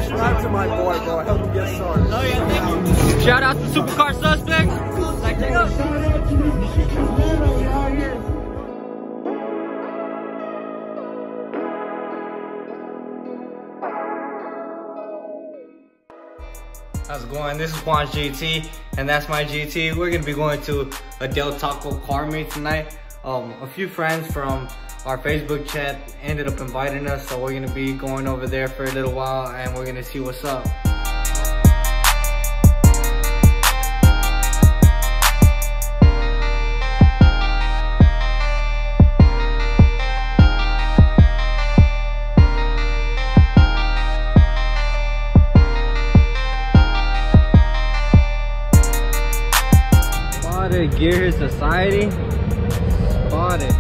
subscribe to my boy, bro. Help him get started. Oh yeah, thank you. Shout out to Supercar Suspects. Like, check out. How's it going? This is Juan's GT, and that's my GT. We're gonna be going to a Del Taco car meet tonight. A few friends from our Facebook chat ended up inviting us, so we're gonna be going over there for a little while, and we're gonna see what's up. Gear Society, spotted.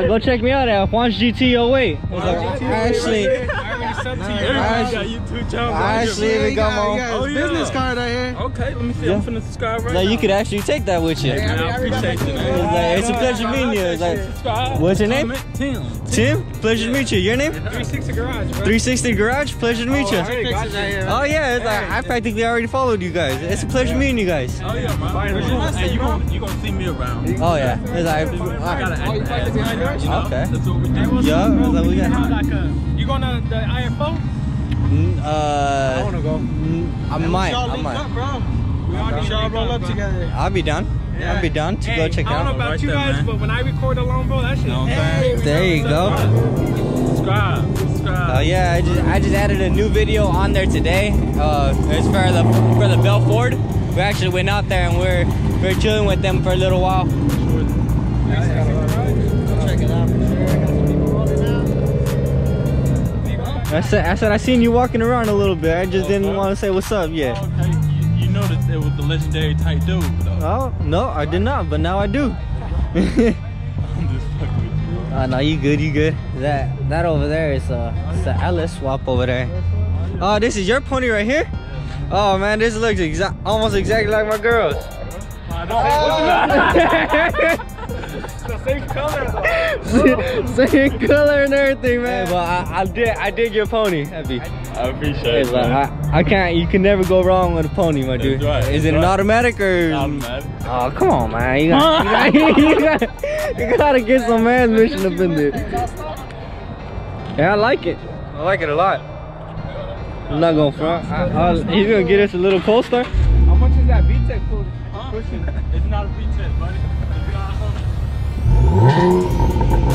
Go check me out at Juan's GT08. I actually even got my business card right here. Okay, let me see. I'm finna subscribe right now. You could actually take that with you. I appreciate you, man. It's a pleasure meeting you. It's like, what's your name? Tim. Tim? Pleasure to meet you. Your name? 360 Garage, bro. 360 Garage? Pleasure to meet you. Oh, yeah, it's like, I practically already followed you guys. It's a pleasure meeting you guys. Oh, yeah, man. Hey, you gonna see me around. Oh, yeah. It's like, I gotta act behind yours. Okay. That's what we do. Yeah, it's like we got. You going to the IFO? I wanna go. I might. We all roll up together. I'll be down. Yeah. I'll be down to go check it out. I don't know about you guys, but when I record alone, bro, that shit. There you go. Subscribe. Oh yeah, I just added a new video on there today. It's for the Belford. We actually went out there and we're chilling with them for a little while. Check it out. I said I seen you walking around a little bit. I just didn't want to say what's up yet. Oh, okay. You know that it was the legendary tight dude, though. Oh no, I did not, but now I do. I'm just fucking with you. No, you good. That over there is the Alice swap over there. Oh, this is your pony right here? Oh man, this looks almost exactly like my girl's. The same color though. Same color and everything, man. Hey, well, I did your pony, Happy. I appreciate it. I can't. You can never go wrong with a pony, my dude. Right, is it an automatic or? Automatic. Oh, come on, man. You gotta get some transmission up in there. Yeah, I like it. I like it a lot. I'm not going front. He's gonna get us a little coaster. How much is that VTEC pushing? It's not a VTEC, buddy.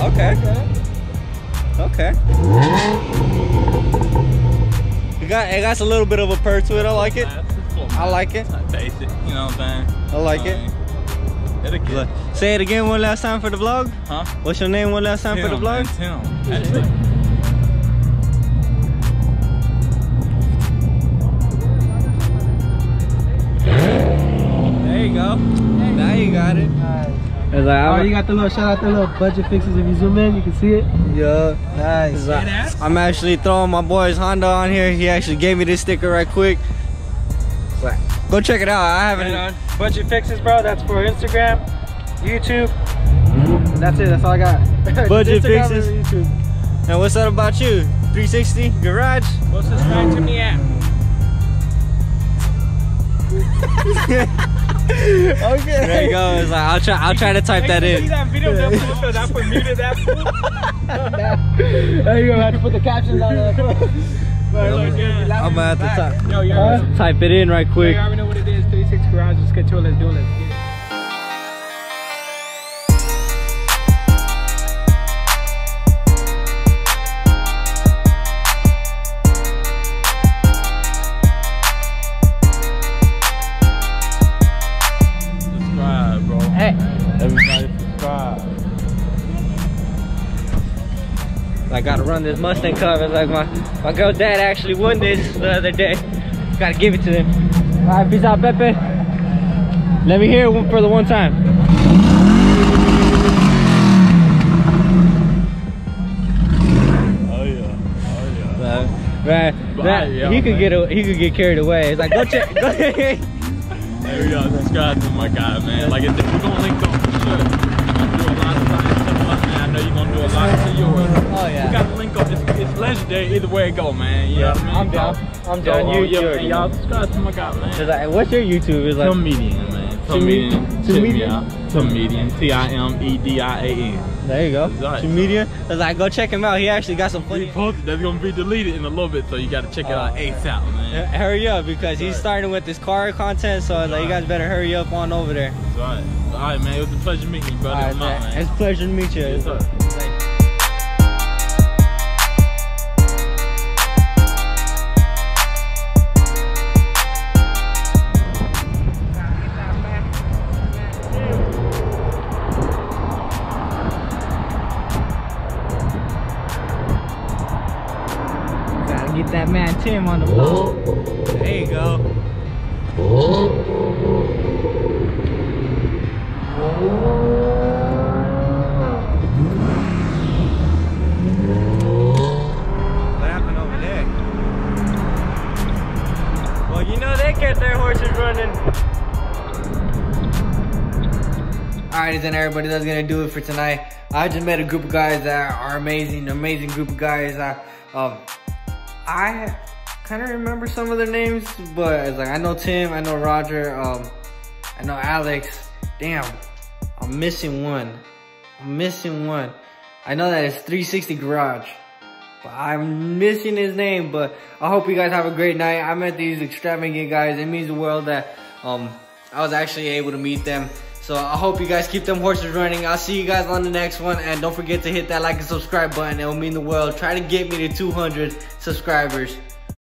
Okay. It got a little bit of a purr to it. I like it. I like it. Basic, you know what I'm saying? I like it. It'll get. Say it again one last time for the vlog. Huh? What's your name one last time for the vlog? Tim. Actually. There you go. Now you got it. Oh, you got the little shout out the little budget fixes. If you zoom in, you can see it. Yeah, nice. I'm actually throwing my boy's Honda on here. He actually gave me this sticker right quick. Go check it out. I haven't. Budget fixes, bro. That's for Instagram, YouTube. And that's it. That's all I got. Budget fixes. And what's that about you? 360 Garage. Well, subscribe to me at. Okay. There you go. It's like, I'll try to type that in. See that video that I muted that fool? There you go. I have to put the captions on there. I'm gonna have to Yo, you type it in right quick. You already know what it is. 36 garage. Let's get to it. Let's do it. Let's get it. Subscribe, bro. Hey, Everybody subscribe. I gotta run this Mustang Cup. It's like my girl's dad actually won this the other day. Gotta give it to him. All right, peace out, Pepe. Let me hear it for the one time. Oh yeah. Oh yeah. Man, he could get carried away. It's like go check. Go There we go. Subscribe to my guy, man. Like, we're gonna link up for sure. I'm gonna do a lot of fun stuff, man. I know you're gonna do a lot to yours. Oh yeah. We gotta link up. It's legendary either way it go, man. You know what I mean? I'm down. I'm down. Man, y'all subscribe to my guy, man. It's like, what's your YouTube? It's like Timedian, man. Timedian. Timedian. There you go. Right. Timedian. It's like, go check him out. He actually got some He funny. posted that's gonna be deleted in a little bit, so you gotta check it out ASAP, man. Hurry up because he's starting with this car content, so like, you guys better hurry up on over there. That's right. All right, man. It was a pleasure meeting you, brother. All right, man. It's a pleasure to meet you. Yes, sir. Gotta get that man Tim on the phone. There you go. What happened over there? Well, you know they get their horses running. Alright, then everybody, that's gonna do it for tonight. I just met a group of guys that are amazing group of guys. I kind of remember some of their names, but it's like I know Tim, I know Roger, I know Alex. Damn, I'm missing one. I know that it's 360 Garage, but I'm missing his name. But I hope you guys have a great night. I met these extravagant guys. It means the world that I was actually able to meet them. So I hope you guys keep them horses running. I'll see you guys on the next one. And don't forget to hit that like and subscribe button. It will mean the world. Try to get me to 200 subscribers.